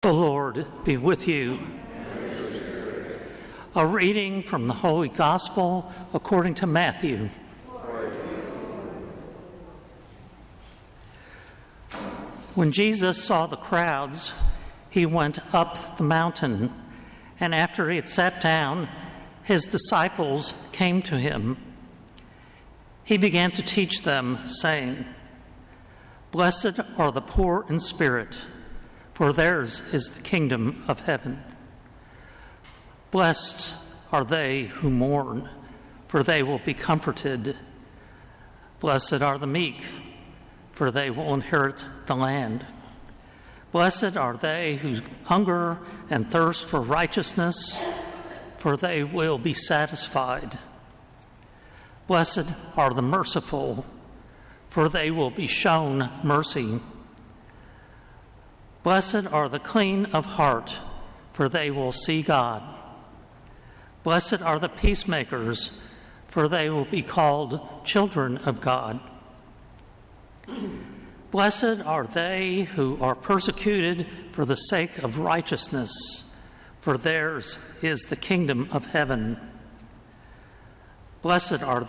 The Lord be with you. A reading from the Holy Gospel according to Matthew. When Jesus saw the crowds, he went up the mountain, and after he had sat down, his disciples came to him. He began to teach them, saying, "Blessed are the poor in spirit, for theirs is the kingdom of heaven. Blessed are they who mourn, for they will be comforted. Blessed are the meek, for they will inherit the land. Blessed are they who hunger and thirst for righteousness, for they will be satisfied. Blessed are the merciful, for they will be shown mercy. Blessed are the clean of heart, for they will see God. Blessed are the peacemakers, for they will be called children of God. Blessed are they who are persecuted for the sake of righteousness, for theirs is the kingdom of heaven. Blessed are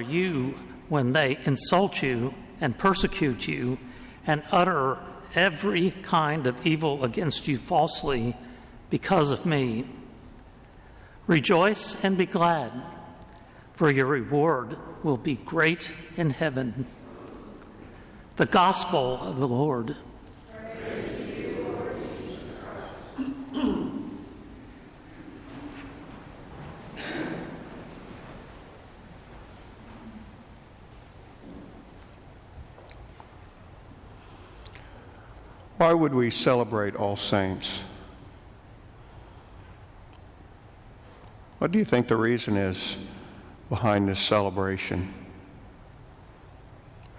you when they insult you and persecute you and utter every kind of evil against you falsely because of me. Rejoice and be glad, for your reward will be great in heaven." The Gospel of the Lord. Praise to you, Lord Jesus Christ. Why would we celebrate All Saints? What do you think the reason is behind this celebration?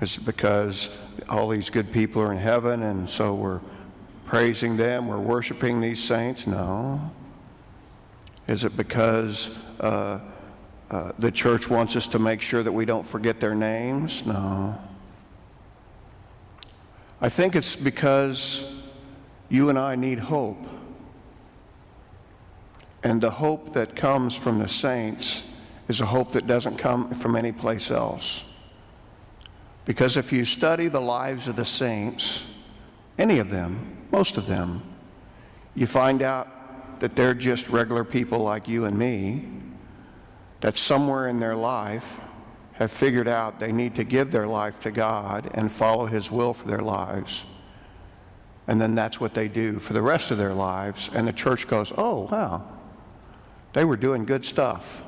Is it because all these good people are in heaven and so we're praising them, we're worshiping these saints? No. Is it because the church wants us to make sure that we don't forget their names? No. I think it's because you and I need hope. And the hope that comes from the saints is a hope that doesn't come from any place else. Because if you study the lives of the saints, any of them, most of them, you find out that they're just regular people like you and me, that somewhere in their life have figured out they need to give their life to God and follow His will for their lives. And then that's what they do for the rest of their lives. And the church goes, "Oh, wow, they were doing good stuff."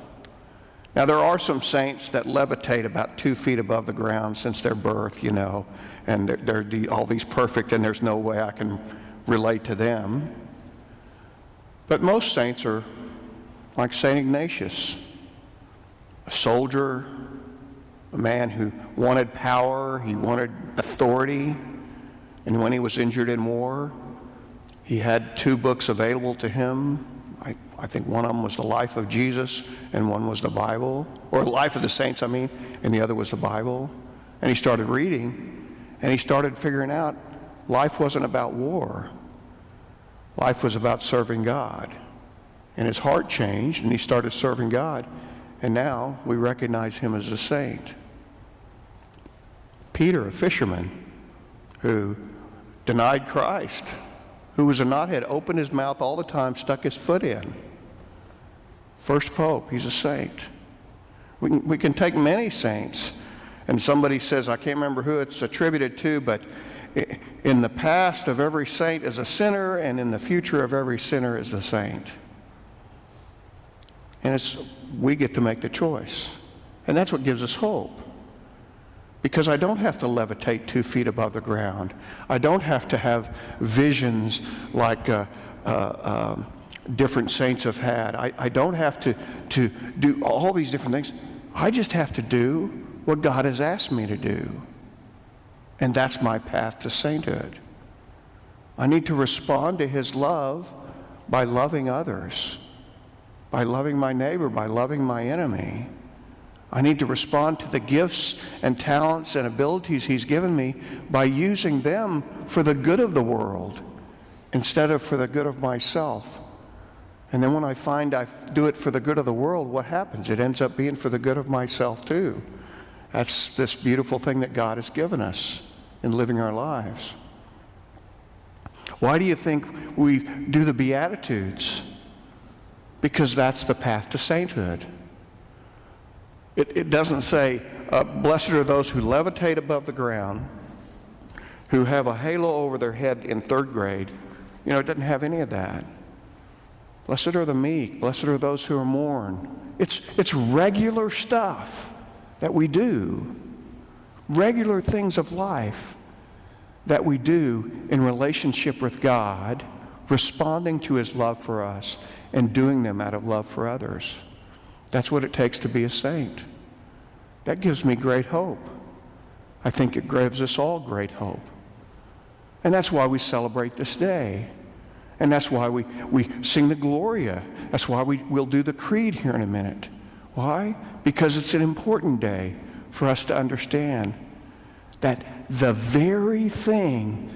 Now, there are some saints that levitate about 2 feet above the ground since their birth, and they're all these perfect, and there's no way I can relate to them. But most saints are like St. Ignatius, a soldier, a man who wanted power, he wanted authority, and when he was injured in war, he had 2 books available to him. I think one of them was the life of Jesus, and one was the Bible, or the life of the saints, and the other was the Bible. And he started reading, and he started figuring out life wasn't about war. Life was about serving God. And his heart changed, and he started serving God. And now we recognize him as a saint. Peter, a fisherman who denied Christ, who was a knothead, opened his mouth all the time, stuck his foot in. First Pope, he's a saint. We can take many saints, and somebody says, I can't remember who it's attributed to, but in the past of every saint is a sinner, and in the future of every sinner is a saint. And we get to make the choice. And that's what gives us hope. Because I don't have to levitate 2 feet above the ground. I don't have to have visions like different saints have had. I don't have to do all these different things. I just have to do what God has asked me to do. And that's my path to sainthood. I need to respond to His love by loving others, by loving my neighbor, by loving my enemy, I need to respond to the gifts and talents and abilities He's given me by using them for the good of the world instead of for the good of myself. And then when I find I do it for the good of the world, what happens? It ends up being for the good of myself too. That's this beautiful thing that God has given us in living our lives. Why do you think we do the Beatitudes? Because that's the path to sainthood. It doesn't say, blessed are those who levitate above the ground, who have a halo over their head in third grade. You know, it doesn't have any of that. Blessed are the meek. Blessed are those who are mourn. It's regular stuff that we do. Regular things of life that we do in relationship with God, responding to His love for us and doing them out of love for others. That's what it takes to be a saint. That gives me great hope. I think it gives us all great hope. And that's why we celebrate this day. And that's why we sing the Gloria. That's why we'll do the Creed here in a minute. Why? Because it's an important day for us to understand that the very thing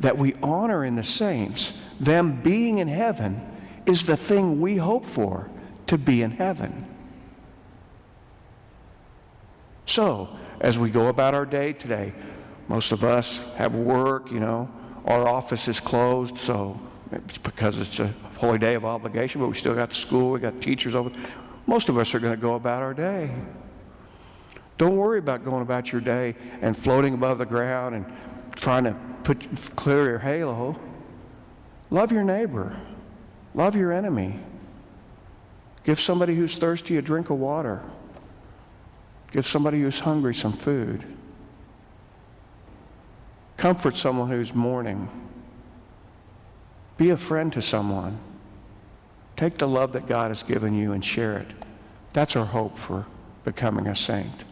that we honor in the saints, them being in heaven, is the thing we hope for, to be in heaven. So, as we go about our day today, most of us have work, our office is closed, so it's because it's a holy day of obligation, but we still got school, we got teachers over. Most of us are going to go about our day. Don't worry about going about your day and floating above the ground and trying to clear your halo. Love your neighbor. Love your enemy. Give somebody who's thirsty a drink of water. Give somebody who's hungry some food. Comfort someone who's mourning. Be a friend to someone. Take the love that God has given you and share it. That's our hope for becoming a saint.